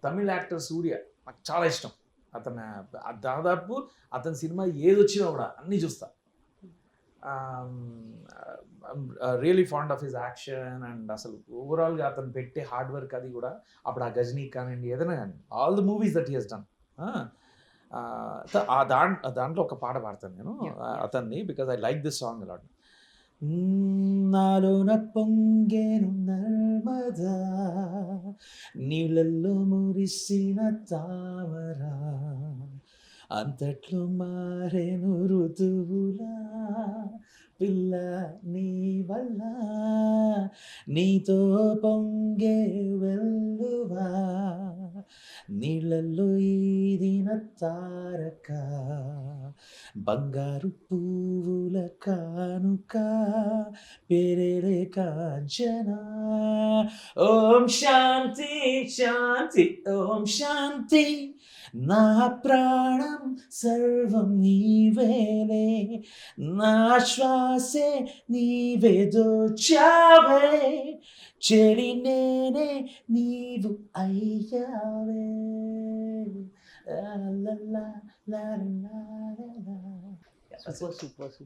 Tamil actor సూర్య నాకు చాలా ఇష్టం. అతను దాదాపు అతని సినిమా ఏదొచ్చినా కూడా అన్నీ చూస్తా. Really fond of his action and అసలు ఓవరాల్‌గా అతను పెట్టే హార్డ్ వర్క్ అది కూడా అప్పుడు ఆ 'గజినీ' కానివ్వండి ఏదైనా గాని all the movies that he has done. ఆ! దాంట్లో ఒక పాట పాడతాను నేను యాహ్! యాహ్! అతనిది because I like this song a lot. నాలోన పొంగెను నర్మదా నీళ్ళల్లో మురిసిన తామర అంతట్లో మారెను ఋతువులా పిల్ల నీ వల్ల నీతో పొంగే వెల్లువా నీళ్ళల్లో ఈదిన తారక బంగారు పువ్వుల కానుక పేరేలే కాంచన ఓం శాంతి శాంతి ఓం శాంతి నా ప్రాణం సర్వం నీవేలే నా శ్వాసే నీవే దోచావే చెలి నేనే నీవు అయ్యావే లా లా లా లా లా లా లా. Super, super,